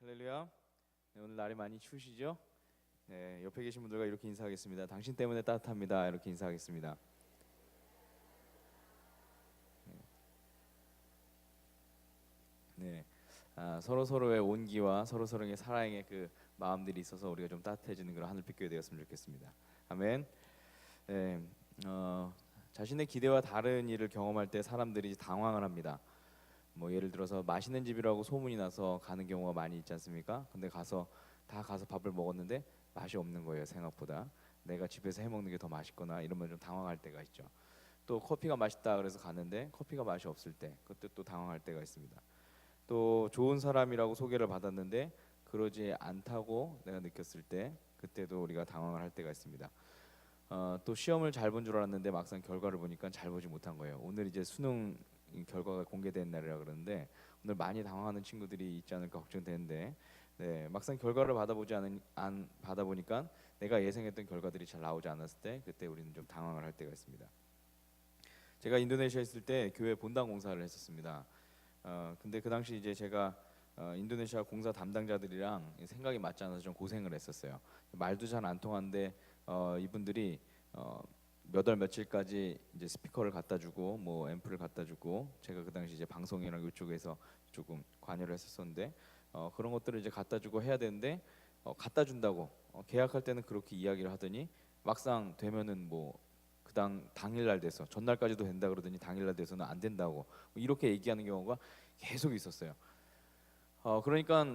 할렐루야. 네, 오늘 날이 많이 추우시죠? 네, 옆에 계신 분들과 이렇게 인사하겠습니다. 당신 때문에 따뜻합니다. 이렇게 인사하겠습니다. 네, 서로 서로의 온기와 서로 서로의 사랑의 그 마음들이 있어서 우리가 좀 따뜻해지는 그런 하늘빛 교회 되었으면 좋겠습니다. 아멘. 네, 자신의 기대와 다른 일을 경험할 때 사람들이 당황을 합니다. 뭐 예를 들어서 맛있는 집이라고 소문이 나서 가는 경우가 많이 있지 않습니까? 근데 가서 밥을 먹었는데 맛이 없는 거예요. 생각보다 내가 집에서 해 먹는 게 더 맛있거나 이러면 좀 당황할 때가 있죠. 또 커피가 맛있다 그래서 갔는데 커피가 맛이 없을 때 그때 또 당황할 때가 있습니다. 또 좋은 사람이라고 소개를 받았는데 그러지 않다고 내가 느꼈을 때 그때도 우리가 당황을 할 때가 있습니다. 또 시험을 잘 본 줄 알았는데 막상 결과를 보니까 잘 보지 못한 거예요. 오늘 이제 수능 결과가 공개된 날이라 그러는데 오늘 많이 당황하는 친구들이 있지 않을까 걱정되는데, 네, 막상 결과를 안 받아보니까 내가 예상했던 결과들이 잘 나오지 않았을 때 그때 우리는 좀 당황을 할 때가 있습니다. 제가 인도네시아에 있을 때 교회 본당 공사를 했었습니다. 근데 그 당시 이제 제가 인도네시아 공사 담당자들이랑 생각이 맞지 않아서 좀 고생을 했었어요. 말도 잘 안 통하는데 이분들이 몇 월 며칠까지 이제 스피커를 갖다 주고 뭐 앰프를 갖다 주고, 제가 그 당시 이제 방송이랑 이쪽에서 조금 관여를 했었었는데 그런 것들을 이제 갖다 주고 해야 되는데 갖다 준다고 계약할 때는 그렇게 이야기를 하더니 막상 되면은 뭐 그 당일날 돼서 전날까지도 된다 그러더니 당일날 돼서는 안 된다고 이렇게 얘기하는 경우가 계속 있었어요. 그러니까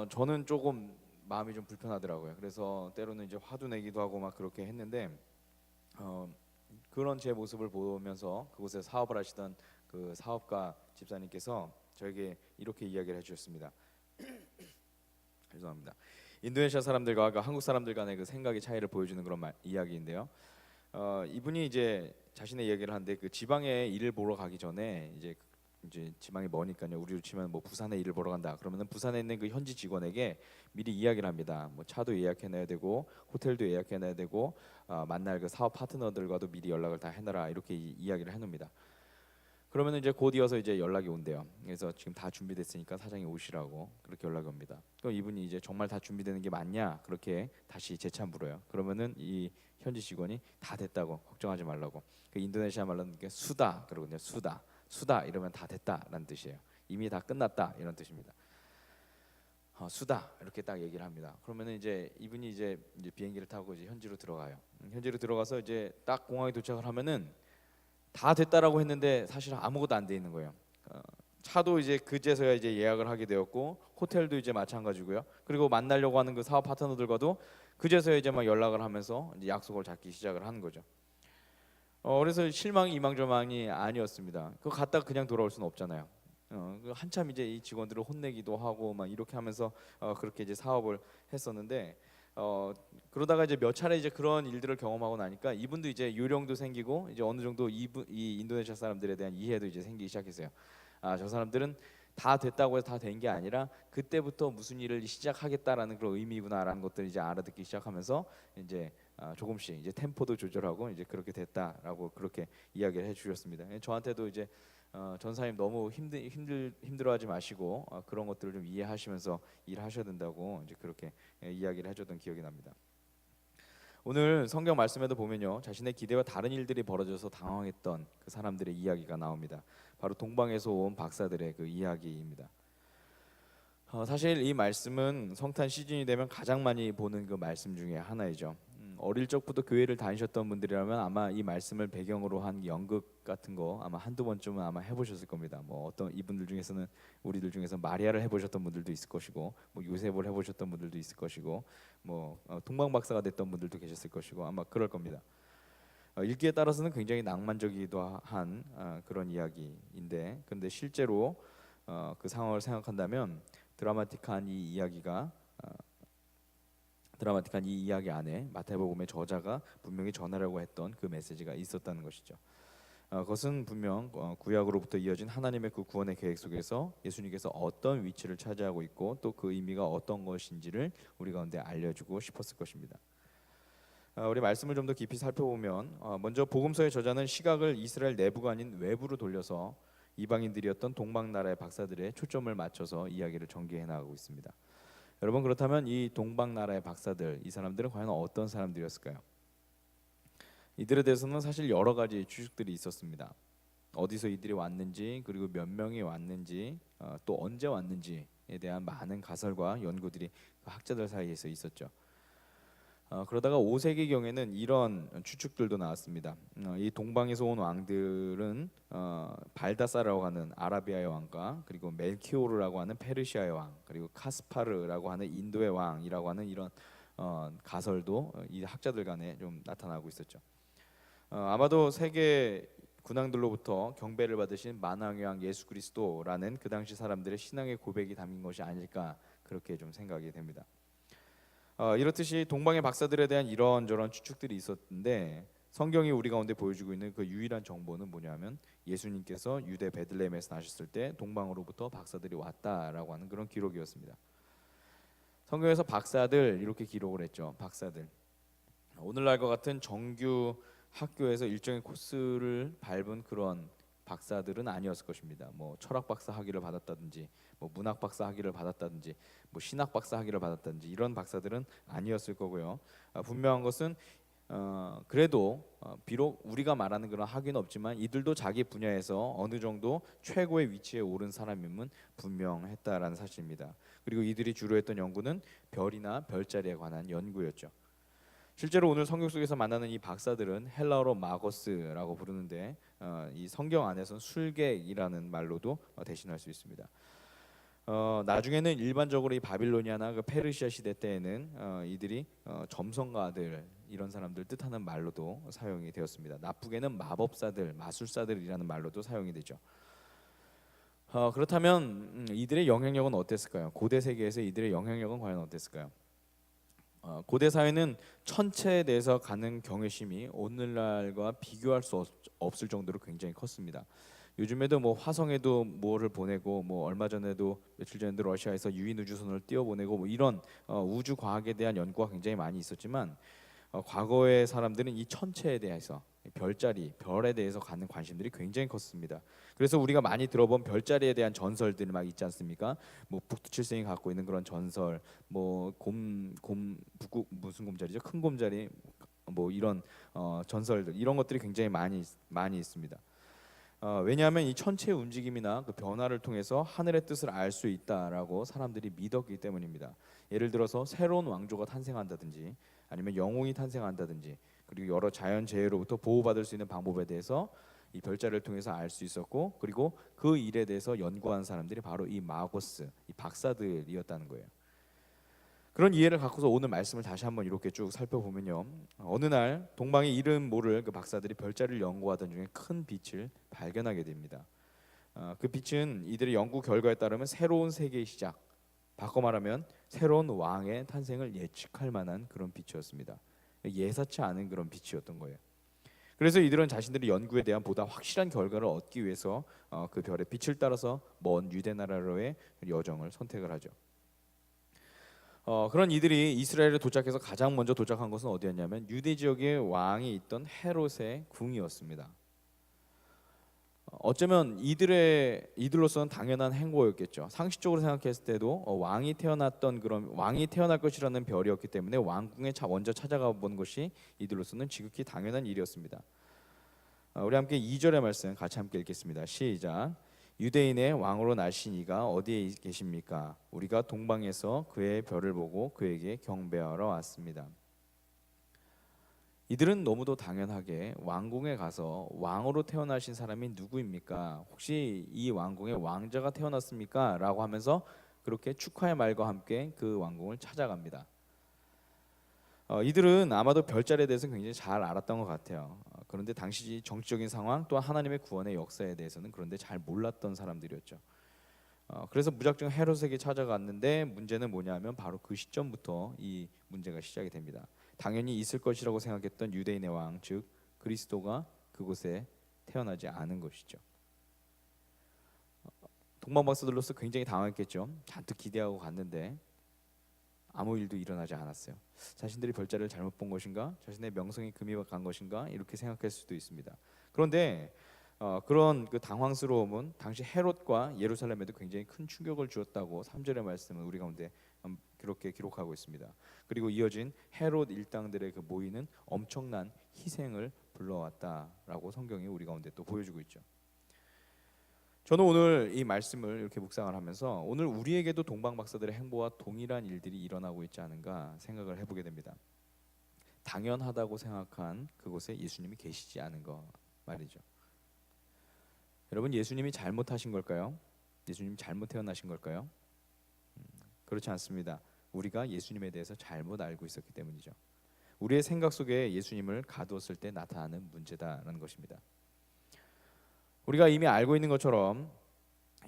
저는 조금 마음이 좀 불편하더라고요. 그래서 때로는 이제 화도 내기도 하고 막 그렇게 했는데 어, 그런 제 모습을 보면서 그곳에 사업을 하시던 그 사업가 집사님께서 저에게 이렇게 이야기를 해주셨습니다. 죄송합니다. 인도네시아 사람들과 한국 사람들 간의 그 생각의 차이를 보여주는 그런 이야기인데요. 이분이 이제 자신의 이야기를 하는데 그 지방에 일을 보러 가기 전에 이제 지방이 머니까요. 우리로 치면 뭐 부산에 일을 보러 간다. 그러면은 부산에 있는 그 현지 직원에게 미리 이야기를 합니다. 뭐 차도 예약해놔야 되고 호텔도 예약해놔야 되고 만날 그 사업 파트너들과도 미리 연락을 다 해놔라 이렇게 이야기를 해놓습니다. 그러면 이제 곧 이어서 이제 연락이 온대요. 그래서 지금 다 준비됐으니까 사장이 오시라고 그렇게 연락이 옵니다. 그럼 이분이 이제 정말 다 준비되는 게 맞냐 그렇게 다시 재차 물어요. 그러면은 이 현지 직원이 다 됐다고, 걱정하지 말라고. 그 인도네시아 말로는 이게 수다 그러거든요. 수다, 수다 이러면 다 됐다라는 뜻이에요. 이미 다 끝났다 이런 뜻입니다. 수다 이렇게 딱 얘기를 합니다. 그러면은 이제 이분이 이제 비행기를 타고 이제 현지로 들어가요. 현지로 들어가서 이제 딱 공항에 도착을 하면은 다 됐다라고 했는데 사실 아무것도 안 돼 있는 거예요. 차도 이제 그제서야 이제 예약을 하게 되었고 호텔도 이제 마찬가지고요. 그리고 만나려고 하는 그 사업 파트너들과도 그제서야 이제 막 연락을 하면서 이제 약속을 잡기 시작을 하는 거죠. 그래서 실망이 이망저망이 아니었습니다. 그거 갔다가 그냥 돌아올 수는 없잖아요. 한참 이제 이 직원들을 혼내기도 하고 막 이렇게 하면서 그렇게 이제 사업을 했었는데 그러다가 이제 몇 차례 이제 그런 일들을 경험하고 나니까 이분도 이제 요령도 생기고 이제 어느 정도 이 인도네시아 사람들에 대한 이해도 이제 생기기 시작했어요. 저 사람들은 다 됐다고 해서 다 된 게 아니라 그때부터 무슨 일을 시작하겠다라는 그런 의미구나라는 것들을 이제 알아듣기 시작하면서 이제 조금씩 이제 템포도 조절하고 이제 그렇게 됐다라고 그렇게 이야기를 해주셨습니다. 저한테도 이제 전사님 너무 힘들어하지 마시고 그런 것들을 좀 이해하시면서 일하셔야 된다고 이제 그렇게 이야기를 해줬던 기억이 납니다. 오늘 성경 말씀에도 보면요, 자신의 기대와 다른 일들이 벌어져서 당황했던 그 사람들의 이야기가 나옵니다. 바로 동방에서 온 박사들의 그 이야기입니다. 사실 이 말씀은 성탄 시즌이 되면 가장 많이 보는 그 말씀 중에 하나이죠. 어릴 적부터 교회를 다니셨던 분들이라면 아마 이 말씀을 배경으로 한 연극 같은 거 아마 한두 번쯤은 아마 해보셨을 겁니다. 뭐 어떤 이분들 중에서는 우리들 중에서 마리아를 해보셨던 분들도 있을 것이고, 뭐 요셉을 해보셨던 분들도 있을 것이고, 뭐 동방 박사가 됐던 분들도 계셨을 것이고 아마 그럴 겁니다. 읽기에 따라서는 굉장히 낭만적이기도 한 그런 이야기인데, 근데 실제로 그 상황을 생각한다면 드라마틱한 이 이야기 안에 마태복음의 저자가 분명히 전하려고 했던 그 메시지가 있었다는 것이죠. 그것은 분명 구약으로부터 이어진 하나님의 그 구원의 계획 속에서 예수님께서 어떤 위치를 차지하고 있고 또 그 의미가 어떤 것인지를 우리 가운데 알려주고 싶었을 것입니다. 우리 말씀을 좀 더 깊이 살펴보면 먼저 복음서의 저자는 시각을 이스라엘 내부가 아닌 외부로 돌려서 이방인들이었던 동방 나라의 박사들의 초점을 맞춰서 이야기를 전개해 나가고 있습니다. 여러분, 그렇다면 이 동방 나라의 박사들, 이 사람들은 과연 어떤 사람들이었을까요? 이들에 대해서는 사실 여러 가지 추측들이 있었습니다. 어디서 이들이 왔는지, 그리고 몇 명이 왔는지, 또 언제 왔는지에 대한 많은 가설과 연구들이 그 학자들 사이에서 있었죠. 그러다가 5세기경에는 이런 추측들도 나왔습니다. 이 동방에서 온 왕들은 발다사라고 하는 아라비아의 왕과, 그리고 멜키오르라고 하는 페르시아의 왕, 그리고 카스파르라고 하는 인도의 왕이라고 하는 이런 가설도 이 학자들 간에 좀 나타나고 있었죠. 아마도 세계 군왕들로부터 경배를 받으신 만왕의 왕 예수 그리스도라는 그 당시 사람들의 신앙의 고백이 담긴 것이 아닐까, 그렇게 좀 생각이 됩니다. 이렇듯이 동방의 박사들에 대한 이런저런 추측들이 있었는데, 성경이 우리 가운데 보여주고 있는 그 유일한 정보는 뭐냐면, 예수님께서 유대 베들레헴에서 나셨을 때 동방으로부터 박사들이 왔다라고 하는 그런 기록이었습니다. 성경에서 박사들 이렇게 기록을 했죠. 박사들. 오늘날과 같은 정규 학교에서 일정의 코스를 밟은 그런 박사들은 아니었을 것입니다. 뭐 철학 박사 학위를 받았다든지, 뭐 문학 박사 학위를 받았다든지, 뭐 신학 박사 학위를 받았다든지, 이런 박사들은 아니었을 거고요. 분명한 것은 그래도 비록 우리가 말하는 그런 학위는 없지만 이들도 자기 분야에서 어느 정도 최고의 위치에 오른 사람임은 분명했다라는 사실입니다. 그리고 이들이 주로 했던 연구는 별이나 별자리에 관한 연구였죠. 실제로 오늘 성경 속에서 만나는 이 박사들은 헬라어로 마거스라고 부르는데, 이 성경 안에서는 술객이라는 말로도 대신할 수 있습니다. 나중에는 일반적으로 이 바빌로니아나 그 페르시아 시대 때에는 이들이 점성가들, 이런 사람들 뜻하는 말로도 사용이 되었습니다. 나쁘게는 마법사들, 마술사들이라는 말로도 사용이 되죠. 그렇다면 이들의 영향력은 어땠을까요? 고대 세계에서 이들의 영향력은 과연 어땠을까요? 고대 사회는 천체에 대해서 가는 경외심이 오늘날과 비교할 수 없을 정도로 굉장히 컸습니다. 요즘에도 뭐 화성에도 뭐를 보내고, 뭐 얼마 전에도 며칠 전에도 러시아에서 유인 우주선을 띄워보내고, 뭐 이런 우주 과학에 대한 연구가 굉장히 많이 있었지만, 과거의 사람들은 이 천체에 대해서, 별자리, 별에 대해서 갖는 관심들이 굉장히 컸습니다. 그래서 우리가 많이 들어본 별자리에 대한 전설들 막 있지 않습니까? 뭐 북두칠성이 갖고 있는 그런 전설, 뭐 무슨 곰자리죠? 큰 곰자리, 뭐 이런 전설들, 이런 것들이 굉장히 많이 있습니다. 왜냐하면 이 천체의 움직임이나 그 변화를 통해서 하늘의 뜻을 알 수 있다라고 사람들이 믿었기 때문입니다. 예를 들어서 새로운 왕조가 탄생한다든지, 아니면 영웅이 탄생한다든지, 그리고 여러 자연재해로부터 보호받을 수 있는 방법에 대해서 이 별자리를 통해서 알 수 있었고, 그리고 그 일에 대해서 연구한 사람들이 바로 이 마고스, 이 박사들이었다는 거예요. 그런 이해를 갖고서 오늘 말씀을 다시 한번 이렇게 쭉 살펴보면요, 어느 날 동방의 이름 모를 그 박사들이 별자리를 연구하던 중에 큰 빛을 발견하게 됩니다. 그 빛은 이들의 연구 결과에 따르면 새로운 세계의 시작, 바꿔 말하면 새로운 왕의 탄생을 예측할 만한 그런 빛이었습니다. 예사치 않은 그런 빛이었던 거예요. 그래서 이들은 자신들의 연구에 대한 보다 확실한 결과를 얻기 위해서 그 별의 빛을 따라서 먼 유대 나라로의 여정을 선택을 하죠. 그런 이들이 이스라엘에 도착해서 가장 먼저 도착한 것은 어디였냐면 유대 지역의 왕이 있던 헤롯의 궁이었습니다. 어쩌면 이들로서는 당연한 행보였겠죠. 상식적으로 생각했을 때도 왕이 태어날 것이라는 별이었기 때문에 왕궁에 먼저 찾아가 본 것이 이들로서는 지극히 당연한 일이었습니다. 우리 함께 2절의 말씀 같이 함께 읽겠습니다. 시작. 유대인의 왕으로 나신 이가 어디에 계십니까? 우리가 동방에서 그의 별을 보고 그에게 경배하러 왔습니다. 이들은 너무도 당연하게 왕궁에 가서 왕으로 태어나신 사람이 누구입니까? 혹시 이 왕궁에 왕자가 태어났습니까? 라고 하면서 그렇게 축하의 말과 함께 그 왕궁을 찾아갑니다. 이들은 아마도 별자리에 대해서 굉장히 잘 알았던 것 같아요. 그런데 당시 정치적인 상황 또한 하나님의 구원의 역사에 대해서는 그런데 잘 몰랐던 사람들이었죠. 그래서 무작정 헤롯에게 찾아갔는데, 문제는 뭐냐면 바로 그 시점부터 이 문제가 시작이 됩니다. 당연히 있을 것이라고 생각했던 유대인의 왕, 즉 그리스도가 그곳에 태어나지 않은 것이죠. 동방 박사들로서 굉장히 당황했겠죠. 잔뜩 기대하고 갔는데 아무 일도 일어나지 않았어요. 자신들이 별자리를 잘못 본 것인가? 자신의 명성이 금이 간 것인가? 이렇게 생각할 수도 있습니다. 그런데 그런 그 당황스러움은 당시 헤롯과 예루살렘에도 굉장히 큰 충격을 주었다고 3절의 말씀은 우리 가운데 그렇게 기록하고 있습니다. 그리고 이어진 헤롯 일당들의 그 모이는 엄청난 희생을 불러왔다라고 성경이 우리 가운데 또 보여주고 있죠. 저는 오늘 이 말씀을 이렇게 묵상을 하면서 오늘 우리에게도 동방박사들의 행보와 동일한 일들이 일어나고 있지 않은가 생각을 해보게 됩니다. 당연하다고 생각한 그곳에 예수님이 계시지 않은 것 말이죠. 여러분, 예수님이 잘못하신 걸까요? 예수님이 잘못 태어나신 걸까요? 그렇지 않습니다. 우리가 예수님에 대해서 잘못 알고 있었기 때문이죠. 우리의 생각 속에 예수님을 가두었을 때 나타나는 문제다라는 것입니다. 우리가 이미 알고 있는 것처럼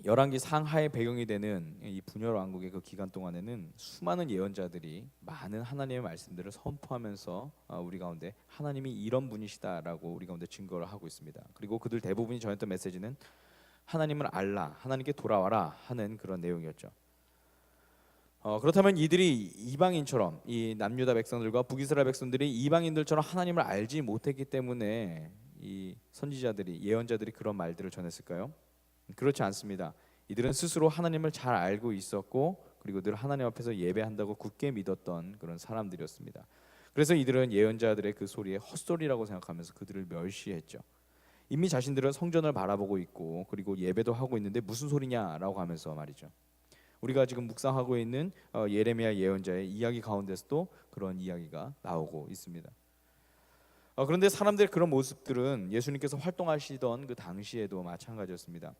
열왕기 상하의 배경이 되는 이 분열 왕국의 그 기간 동안에는 수많은 예언자들이 많은 하나님의 말씀들을 선포하면서 우리 가운데 하나님이 이런 분이시다라고 우리 가운데 증거를 하고 있습니다. 그리고 그들 대부분이 전했던 메시지는 하나님을 알라, 하나님께 돌아와라 하는 그런 내용이었죠. 그렇다면 이들이 이방인처럼 이 남유다 백성들과 북이스라엘 백성들이 이방인들처럼 하나님을 알지 못했기 때문에 이 선지자들이 예언자들이 그런 말들을 전했을까요? 그렇지 않습니다. 이들은 스스로 하나님을 잘 알고 있었고 그리고 늘 하나님 앞에서 예배한다고 굳게 믿었던 그런 사람들이었습니다. 그래서 이들은 예언자들의 그 소리에 헛소리라고 생각하면서 그들을 멸시했죠. 이미 자신들은 성전을 바라보고 있고 그리고 예배도 하고 있는데 무슨 소리냐라고 하면서 말이죠. 우리가 지금 묵상하고 있는 예레미야 예언자의 이야기 가운데서도 그런 이야기가 나오고 있습니다. 그런데 사람들의 그런 모습들은 예수님께서 활동하시던 그 당시에도 마찬가지였습니다.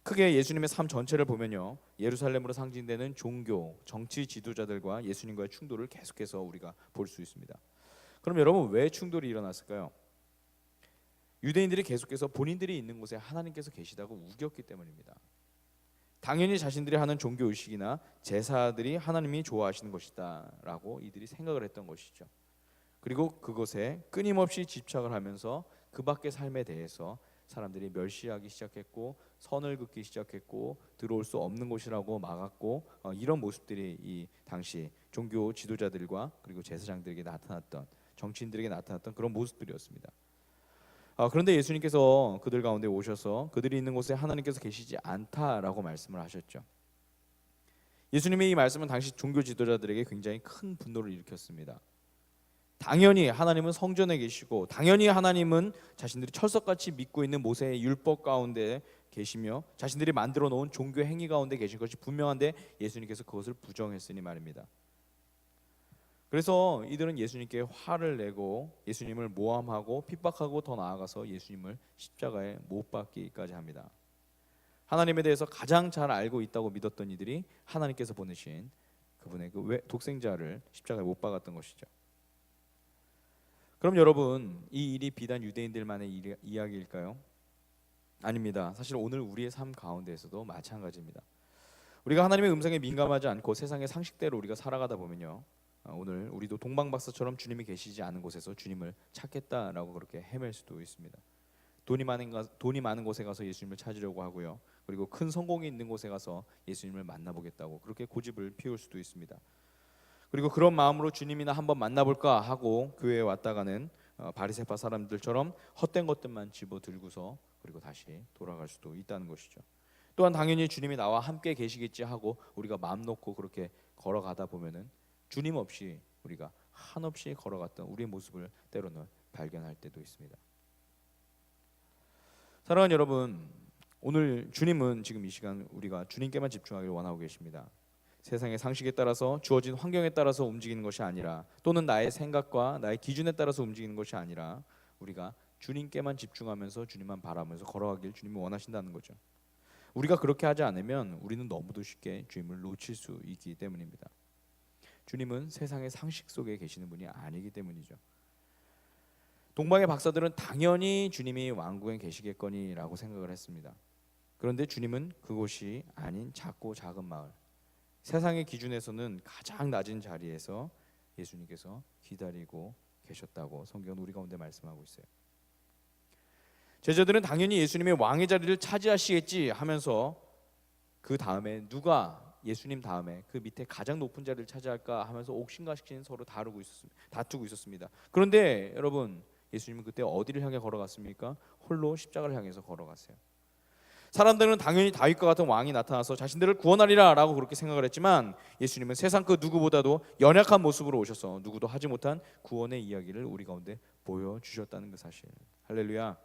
크게 예수님의 삶 전체를 보면요, 예루살렘으로 상징되는 종교, 정치 지도자들과 예수님과의 충돌을 계속해서 우리가 볼 수 있습니다. 그럼 여러분, 왜 충돌이 일어났을까요? 유대인들이 계속해서 본인들이 있는 곳에 하나님께서 계시다고 우겼기 때문입니다. 당연히 자신들이 하는 종교 의식이나 제사들이 하나님이 좋아하시는 것이다라고 이들이 생각을 했던 것이죠. 그리고 그것에 끊임없이 집착을 하면서 그 밖의 삶에 대해서 사람들이 멸시하기 시작했고 선을 긋기 시작했고 들어올 수 없는 곳이라고 막았고 이런 모습들이 이 당시 종교 지도자들과 그리고 제사장들에게 나타났던, 정치인들에게 나타났던 그런 모습들이었습니다. 그런데 예수님께서 그들 가운데 오셔서 그들이 있는 곳에 하나님께서 계시지 않다라고 말씀을 하셨죠. 예수님의 이 말씀은 당시 종교 지도자들에게 굉장히 큰 분노를 일으켰습니다. 당연히 하나님은 성전에 계시고 당연히 하나님은 자신들이 철석같이 믿고 있는 모세의 율법 가운데 계시며 자신들이 만들어 놓은 종교 행위 가운데 계신 것이 분명한데 예수님께서 그것을 부정했으니 말입니다. 그래서 이들은 예수님께 화를 내고 예수님을 모함하고 핍박하고 더 나아가서 예수님을 십자가에 못 박기까지 합니다. 하나님에 대해서 가장 잘 알고 있다고 믿었던 이들이 하나님께서 보내신 그분의 그 독생자를 십자가에 못 박았던 것이죠. 그럼 여러분, 이 일이 비단 유대인들만의 이야기일까요? 아닙니다. 사실 오늘 우리의 삶 가운데에서도 마찬가지입니다. 우리가 하나님의 음성에 민감하지 않고 세상의 상식대로 우리가 살아가다 보면요, 오늘 우리도 동방박사처럼 주님이 계시지 않은 곳에서 주님을 찾겠다라고 그렇게 헤맬 수도 있습니다. 돈이 많은 곳에 가서 예수님을 찾으려고 하고요, 그리고 큰 성공이 있는 곳에 가서 예수님을 만나보겠다고 그렇게 고집을 피울 수도 있습니다. 그리고 그런 마음으로 주님이나 한번 만나볼까 하고 교회에 왔다가는 바리새파 사람들처럼 헛된 것들만 집어들고서 그리고 다시 돌아갈 수도 있다는 것이죠. 또한 당연히 주님이 나와 함께 계시겠지 하고 우리가 마음 놓고 그렇게 걸어가다 보면은 주님 없이 우리가 한없이 걸어갔던 우리의 모습을 때로는 발견할 때도 있습니다. 사랑하는 여러분, 오늘 주님은 지금 이 시간 우리가 주님께만 집중하기를 원하고 계십니다. 세상의 상식에 따라서 주어진 환경에 따라서 움직이는 것이 아니라 또는 나의 생각과 나의 기준에 따라서 움직이는 것이 아니라 우리가 주님께만 집중하면서 주님만 바라면서 걸어가길 주님이 원하신다는 거죠. 우리가 그렇게 하지 않으면 우리는 너무도 쉽게 주님을 놓칠 수 있기 때문입니다. 주님은 세상의 상식 속에 계시는 분이 아니기 때문이죠. 동방의 박사들은 당연히 주님이 왕궁에 계시겠거니라고 생각을 했습니다. 그런데 주님은 그곳이 아닌 작고 작은 마을, 세상의 기준에서는 가장 낮은 자리에서 예수님께서 기다리고 계셨다고 성경은 우리 가운데 말씀하고 있어요. 제자들은 당연히 예수님의 왕의 자리를 차지하시겠지 하면서 그 다음에 누가 예수님 다음에 그 밑에 가장 높은 자리를 차지할까 하면서 옥신각신 서로 다투고 있었습니다. 그런데 여러분, 예수님은 그때 어디를 향해 걸어갔습니까? 홀로 십자가를 향해서 걸어갔어요. 사람들은 당연히 다윗과 같은 왕이 나타나서 자신들을 구원하리라 라고 그렇게 생각을 했지만 예수님은 세상 그 누구보다도 연약한 모습으로 오셔서 누구도 하지 못한 구원의 이야기를 우리 가운데 보여주셨다는 그 사실. 할렐루야.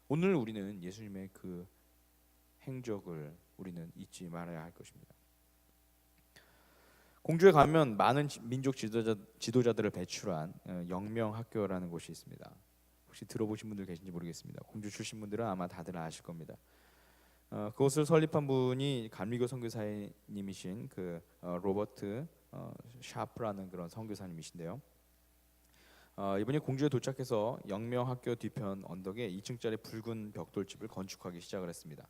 오늘 우리는 예수님의 그 행적을 우리는 잊지 말아야 할 것입니다. 공주에 가면 많은 민족 지도자들을 배출한 영명학교라는 곳이 있습니다. 혹시 들어보신 분들 계신지 모르겠습니다. 공주 출신 분들은 아마 다들 아실 겁니다. 그것을 설립한 분이 감리교 선교사님이신 그 로버트 샤프라는 그런 선교사님이신데요. 이분이 공주에 도착해서 영명학교 뒤편 언덕에 2층짜리 붉은 벽돌집을 건축하기 시작을 했습니다.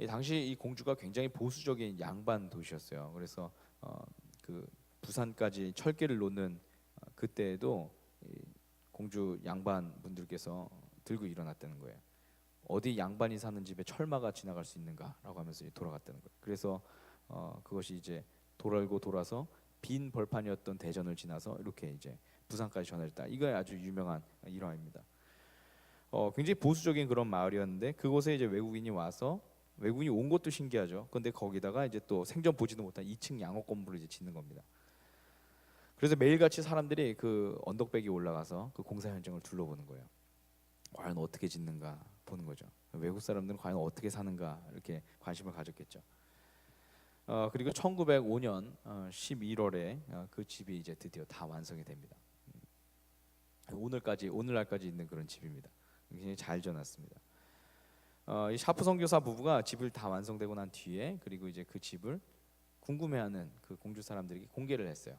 당시 이 공주가 굉장히 보수적인 양반 도시였어요. 그래서 그 부산까지 철길을 놓는 그때에도 공주 양반 분들께서 들고 일어났다는 거예요. 어디 양반이 사는 집에 철마가 지나갈 수 있는가라고 하면서 돌아갔다는 거예요. 그래서 그것이 이제 돌고 돌아서 빈 벌판이었던 대전을 지나서 이렇게 이제 부산까지 전해졌다. 이거 아주 유명한 일화입니다. 굉장히 보수적인 그런 마을이었는데 그곳에 이제 외국인이 와서 외국인이 온 것도 신기하죠. 근데 거기다가 이제 또 생전 보지도 못한 2층 양옥 건물을 이제 짓는 겁니다. 그래서 매일같이 사람들이 그 언덕배기에 올라가서 그 공사 현장을 둘러보는 거예요. 과연 어떻게 짓는가 보는 거죠. 외국 사람들은 과연 어떻게 사는가 이렇게 관심을 가졌겠죠. 그리고 1905년 11월에 그 집이 이제 드디어 다 완성이 됩니다. 오늘날까지 있는 그런 집입니다. 굉장히 잘 지어놨습니다. 이 샤프 선교사 부부가 집을 다 완성되고 난 뒤에 그리고 이제 그 집을 궁금해하는 그 공주 사람들에게 공개를 했어요.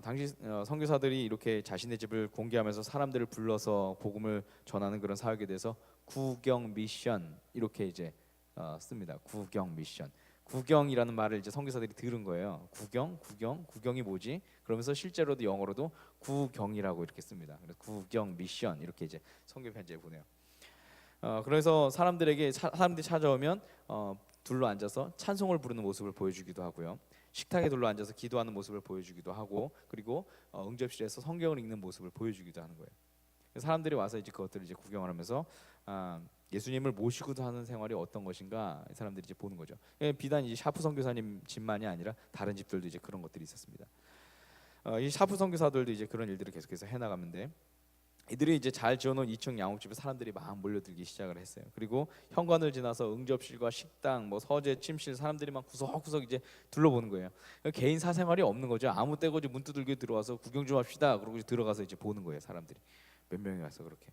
당시 선교사들이 이렇게 자신의 집을 공개하면서 사람들을 불러서 복음을 전하는 그런 사역에 대해서 구경 미션 이렇게 이제 씁니다. 구경 미션. 구경이라는 말을 이제 선교사들이 들은 거예요. 구경이 뭐지? 그러면서 실제로도 영어로도 구경이라고 이렇게 씁니다. 그래서 구경 미션 이렇게 이제 선교 편지에 보내요. 그래서 사람들이 찾아오면 둘러 앉아서 찬송을 부르는 모습을 보여주기도 하고요. 식탁에 둘러 앉아서 기도하는 모습을 보여주기도 하고 그리고 응접실에서 성경을 읽는 모습을 보여주기도 하는 거예요. 사람들이 와서 이제 그것들을 이제 구경을 하면서 예수님을 모시고도 하는 생활이 어떤 것인가 사람들이 이제 보는 거죠. 비단 이제 샤프 선교사님 집만이 아니라 다른 집들도 이제 그런 것들이 있었습니다. 이 샤프 선교사들도 이제 그런 일들을 계속해서 해나가는데 이들이 이제 잘 지어놓은 2층 양옥집에 사람들이 막 몰려들기 시작을 했어요. 그리고 현관을 지나서 응접실과 식당, 뭐 서재, 침실 사람들이 막 구석구석 이제 둘러보는 거예요. 개인 사생활이 없는 거죠. 아무 때고 문 두들겨 들어와서 구경 좀 합시다. 그러고 이제 들어가서 이제 보는 거예요. 사람들이 몇 명이 와서 그렇게.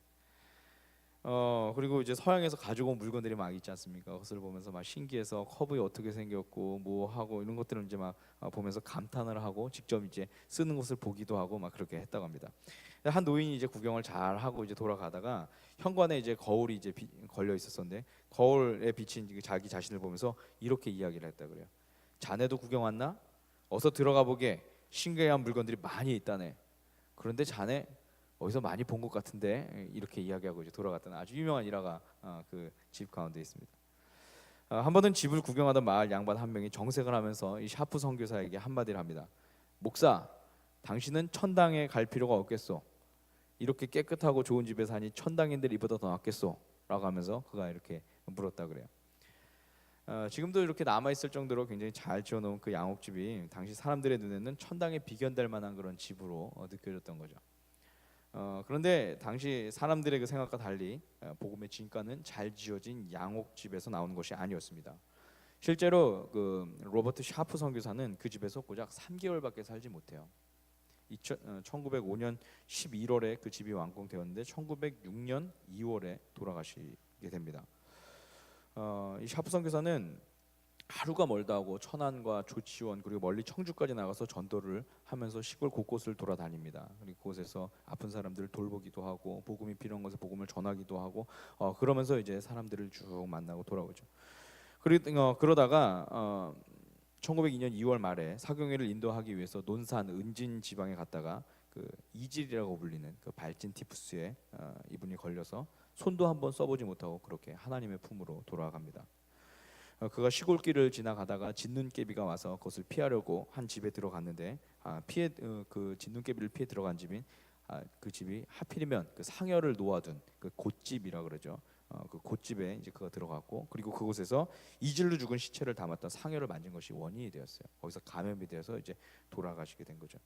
그리고 이제 서양에서 가지고 온 물건들이 막 있지 않습니까? 그것을 보면서 막 신기해서 컵이 어떻게 생겼고 뭐 하고 이런 것들을 이제 막 보면서 감탄을 하고 직접 이제 쓰는 것을 보기도 하고 막 그렇게 했다고 합니다. 한 노인이 이제 구경을 잘 하고 이제 돌아가다가 현관에 이제 거울이 이제 걸려 있었는데 거울에 비친 자기 자신을 보면서 이렇게 이야기를 했다 그래요. 자네도 구경 왔나? 어서 들어가 보게. 신기한 물건들이 많이 있다네. 그런데 자네 어디서 많이 본 것 같은데 이렇게 이야기하고 이제 돌아갔다는 아주 유명한 일화가 그 집 가운데 있습니다. 한 번은 집을 구경하던 마을 양반 한 명이 정색을 하면서 이 샤프 선교사에게 한마디를 합니다. 목사, 당신은 천당에 갈 필요가 없겠소. 이렇게 깨끗하고 좋은 집에 사니 천당인들 이보다 더 낫겠소? 라고 하면서 그가 이렇게 물었다 그래요. 지금도 이렇게 남아있을 정도로 굉장히 잘 지어놓은 그 양옥집이 당시 사람들의 눈에는 천당에 비견될 만한 그런 집으로 느껴졌던 거죠. 그런데 당시 사람들의 그 생각과 달리 복음의 진가는 잘 지어진 양옥집에서 나오는 것이 아니었습니다. 실제로 그 로버트 샤프 선교사는 그 집에서 고작 3개월밖에 살지 못해요. 1905년 11월에 그 집이 완공되었는데 1906년 2월에 돌아가시게 됩니다. 이 샤프 선교사는 하루가 멀다 하고 천안과 조치원 그리고 멀리 청주까지 나가서 전도를 하면서 시골 곳곳을 돌아다닙니다. 그리고 그곳에서 아픈 사람들을 돌보기도 하고 복음이 필요한 것에 복음을 전하기도 하고 그러면서 이제 사람들을 쭉 만나고 돌아오죠. 그러다가 1902년 2월 말에 사경회를 인도하기 위해서 논산 은진 지방에 갔다가 그 이질이라고 불리는 그 발진 티푸스에 이분이 걸려서 손도 한번 써보지 못하고 그렇게 하나님의 품으로 돌아갑니다. 그가 시골길을 지나가다가 진눈깨비가 와서 그것을 피하려고 한 집에 들어갔는데 그 진눈깨비를 피해 들어간 집인 그 집이 하필이면 그 상여를 놓아둔 그 곶집이라 그러죠. 그 곶집에 이제 그가 들어갔고, 그리고 그곳에서 이질로 죽은 시체를 담았던 상여를 만진 것이 원인이 되었어요. 거기서 감염이 되어서 이제 돌아가시게 된 거죠.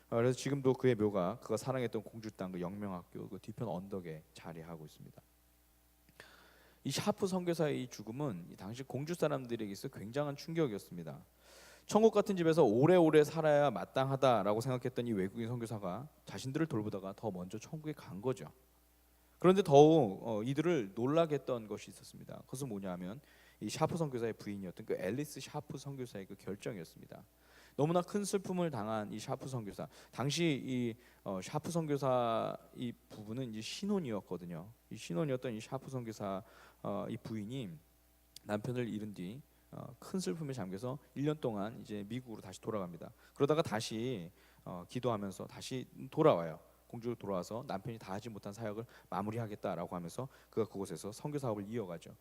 그래서 지금도 그의 묘가 그가 사랑했던 공주 땅 그 영명학교 그 뒤편 언덕에 자리하고 있습니다. 이 샤프 선교사의 이 죽음은 이 당시 공주 사람들에게 있어 굉장한 충격이었습니다. 천국 같은 집에서 오래오래 살아야 마땅하다라고 생각했던 이 외국인 선교사가 자신들을 돌보다가 더 먼저 천국에 간 거죠. 그런데 더욱 이들을 놀라게 했던 것이 있었습니다. 그것은 뭐냐면 이 샤프 선교사의 부인이었던 그 앨리스 샤프 선교사의 그 결정이었습니다. 너무나 큰 슬픔을 당한 이 샤프 선교사, 당시 이 샤프 선교사 이 부부는 이제 신혼이었거든요. 이 신혼이었던 이 샤프 선교사 이 부인이 남편을 잃은 뒤 큰 슬픔에 잠겨서 1년 동안 이제 미국으로 다시 돌아갑니다. 그러다가 다시 기도하면서 다시 돌아와요. 공주로 돌아와서 남편이 다 하지 못한 사역을 마무리하겠다라고 하면서 그가 그곳에서 선교 사업을 이어가죠.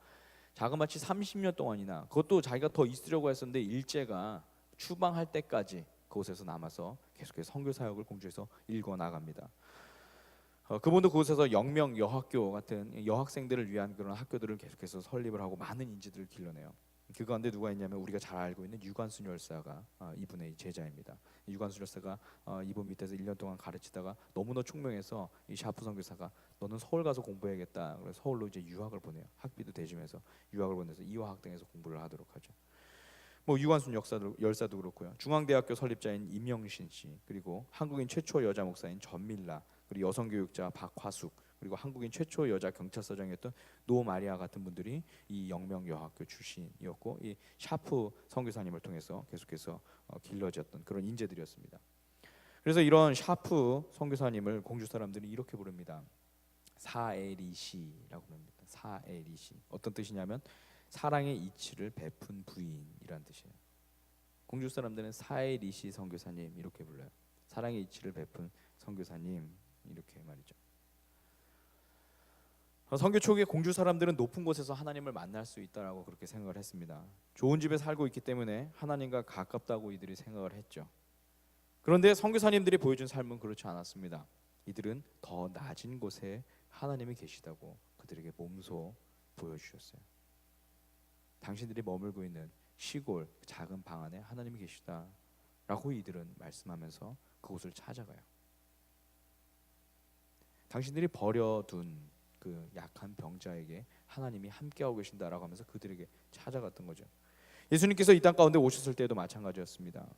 자그마치 30년 동안이나, 그것도 자기가 더 있으려고 했었는데 일제가 추방할 때까지 그곳에서 남아서 계속해서 선교 사역을 공주에서 일궈 나갑니다. 그분도 그곳에서 영명 여학교 같은 여학생들을 위한 그런 학교들을 계속해서 설립을 하고 많은 인재들을 길러내요. 그 가운데 누가 있냐면 우리가 잘 알고 있는 유관순 열사가 이분의 제자입니다. 유관순 열사가 이분 밑에서 1년 동안 가르치다가 너무나 총명해서 이 샤프 선교사가 너는 서울 가서 공부해야겠다. 그래서 서울로 이제 유학을 보내요. 학비도 대주면서 유학을 보내서 이화학당에서 공부를 하도록 하죠. 뭐 유관순 열사도 그렇고요. 중앙대학교 설립자인 임영신 씨, 그리고 한국인 최초 여자 목사인 전밀라, 그리고 여성교육자 박화숙, 그리고 한국인 최초 여자 경찰서장이었던 노 마리아 같은 분들이 이 영명여학교 출신이었고, 이 샤프 선교사님을 통해서 계속해서 길러졌던 그런 인재들이었습니다. 그래서 이런 샤프 선교사님을 공주 사람들이 이렇게 부릅니다. 사에리시라고 부릅니다. 사에리시. 어떤 뜻이냐면 사랑의 이치를 베푼 부인이란 뜻이에요. 공주 사람들은 사에리시 선교사님 이렇게 불러요. 사랑의 이치를 베푼 선교사님 이렇게 말이죠. 선교 초기에 공주 사람들은 높은 곳에서 하나님을 만날 수 있다라고 그렇게 생각을 했습니다. 좋은 집에 살고 있기 때문에 하나님과 가깝다고 이들이 생각을 했죠. 그런데 선교사님들이 보여준 삶은 그렇지 않았습니다. 이들은 더 낮은 곳에 하나님이 계시다고 그들에게 몸소 보여주셨어요. 당신들이 머물고 있는 시골 작은 방 안에 하나님이 계시다라고 이들은 말씀하면서 그곳을 찾아가요. 당신들이 버려둔 그 약한 병자에게 하나님이 함께하고 계신다라고 하면서 그들에게 찾아갔던 거죠. 예수님께서 이 땅 가운데 오셨을 때도 마찬가지였습니다.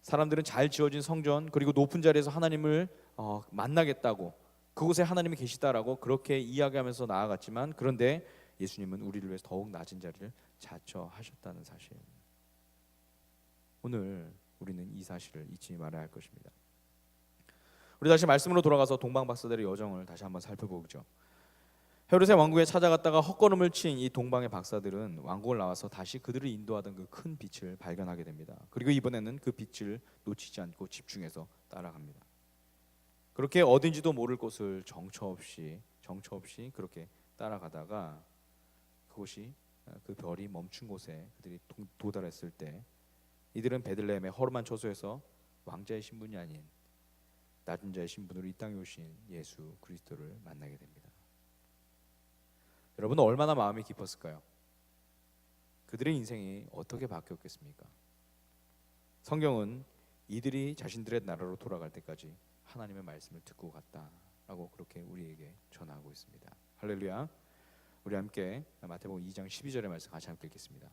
사람들은 잘 지어진 성전 그리고 높은 자리에서 하나님을 만나겠다고, 그곳에 하나님이 계시다라고 그렇게 이야기하면서 나아갔지만, 그런데 예수님은 우리를 위해서 더욱 낮은 자리를 자처하셨다는 사실. 오늘 우리는 이 사실을 잊지 말아야 할 것입니다. 우리 다시 말씀으로 돌아가서 동방박사들의 여정을 다시 한번 살펴보죠. 헤롯의 왕국에 찾아갔다가 헛걸음을 친 이 동방의 박사들은 왕국을 나와서 다시 그들을 인도하던 그 큰 빛을 발견하게 됩니다. 그리고 이번에는 그 빛을 놓치지 않고 집중해서 따라갑니다. 그렇게 어딘지도 모를 곳을 정처 없이 그렇게 따라가다가 그곳이 그 별이 멈춘 곳에 그들이 도달했을 때 이들은 베들레헴의 허름한 처소에서 왕자의 신분이 아닌 낮은 자의 신분으로 이 땅에 오신 예수 그리스도를 만나게 됩니다. 여러분은 얼마나 마음이 깊었을까요? 그들의 인생이 어떻게 바뀌었겠습니까? 성경은 이들이 자신들의 나라로 돌아갈 때까지 하나님의 말씀을 듣고 갔다라고 그렇게 우리에게 전하고 있습니다. 할렐루야. 우리 함께 마태복음 2장 12절의 말씀 같이 함께 읽겠습니다.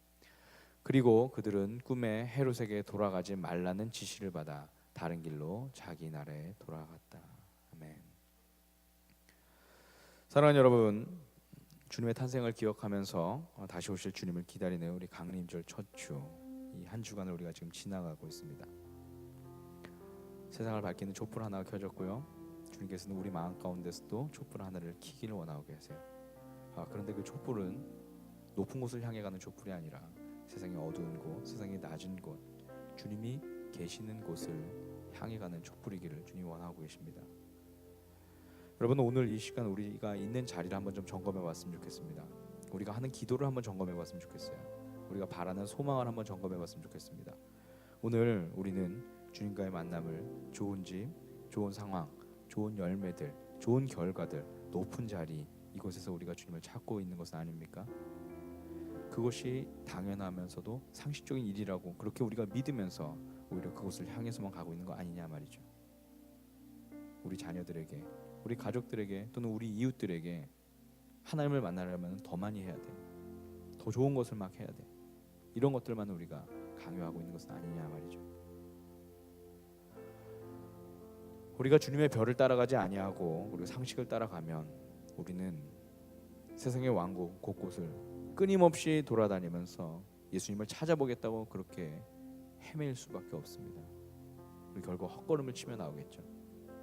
그리고 그들은 꿈에 헤롯에게 돌아가지 말라는 지시를 받아 다른 길로 자기 나라에 돌아갔다. 아멘. 사랑하는 여러분, 주님의 탄생을 기억하면서 다시 오실 주님을 기다리는 우리 강림절 첫 주, 이 한 주간을 우리가 지금 지나가고 있습니다. 세상을 밝히는 촛불 하나가 켜졌고요. 주님께서는 우리 마음 가운데서도 촛불 하나를 켜기를 원하고 계세요. 그런데 그 촛불은 높은 곳을 향해 가는 촛불이 아니라 세상의 어두운 곳, 세상의 낮은 곳, 주님이 계시는 곳을 향해 가는 촛불이기를 주님이 원하고 계십니다. 여러분, 오늘 이 시간 우리가 있는 자리를 한번 좀 점검해 봤으면 좋겠습니다. 우리가 하는 기도를 한번 점검해 봤으면 좋겠어요. 우리가 바라는 소망을 한번 점검해 봤으면 좋겠습니다. 오늘 우리는 주님과의 만남을 좋은 집, 좋은 상황, 좋은 열매들, 좋은 결과들, 높은 자리, 이곳에서 우리가 주님을 찾고 있는 것은 아닙니까? 그것이 당연하면서도 상식적인 일이라고 그렇게 우리가 믿으면서 오히려 그곳을 향해서만 가고 있는 거 아니냐 말이죠. 우리 자녀들에게, 우리 가족들에게 또는 우리 이웃들에게 하나님을 만나려면 더 많이 해야 돼. 더 좋은 것을 막 해야 돼. 이런 것들만 우리가 강요하고 있는 것은 아니냐 말이죠. 우리가 주님의 별을 따라가지 아니하고 우리가 상식을 따라가면 우리는 세상의 왕국 곳곳을 끊임없이 돌아다니면서 예수님을 찾아보겠다고 그렇게 헤매일 수밖에 없습니다. 우리 결국 헛걸음을 치며 나오겠죠.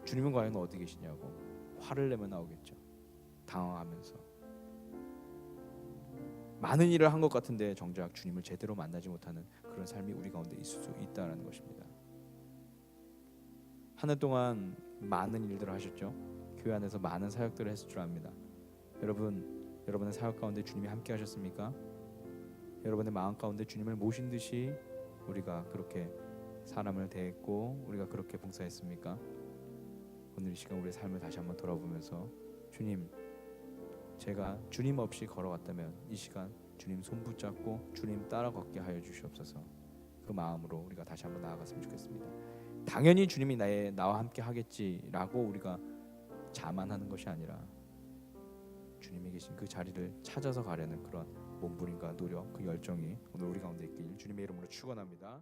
주님은 과연 어디 계시냐고 화를 내며 나오겠죠. 당황하면서 많은 일을 한 것 같은데 정작 주님을 제대로 만나지 못하는 그런 삶이 우리 가운데 있을 수 있다는 것입니다. 한 해 동안 많은 일들을 하셨죠. 교회 안에서 많은 사역들을 했을 줄 압니다. 여러분의 사역 가운데 주님이 함께 하셨습니까? 여러분의 마음 가운데 주님을 모신 듯이 우리가 그렇게 사람을 대했고 우리가 그렇게 봉사했습니까? 오늘 이 시간 우리의 삶을 다시 한번 돌아보면서 주님, 제가 주님 없이 걸어왔다면 이 시간 주님 손 붙잡고 주님 따라 걷게 하여 주시옵소서. 그 마음으로 우리가 다시 한번 나아갔으면 좋겠습니다. 당연히 주님이 나와 함께 하겠지라고 우리가 자만하는 것이 아니라 주님이 계신 그 자리를 찾아서 가려는 그런 몸부림과 노력, 그 열정이 오늘 우리 가운데 있길 주님의 이름으로 축원합니다.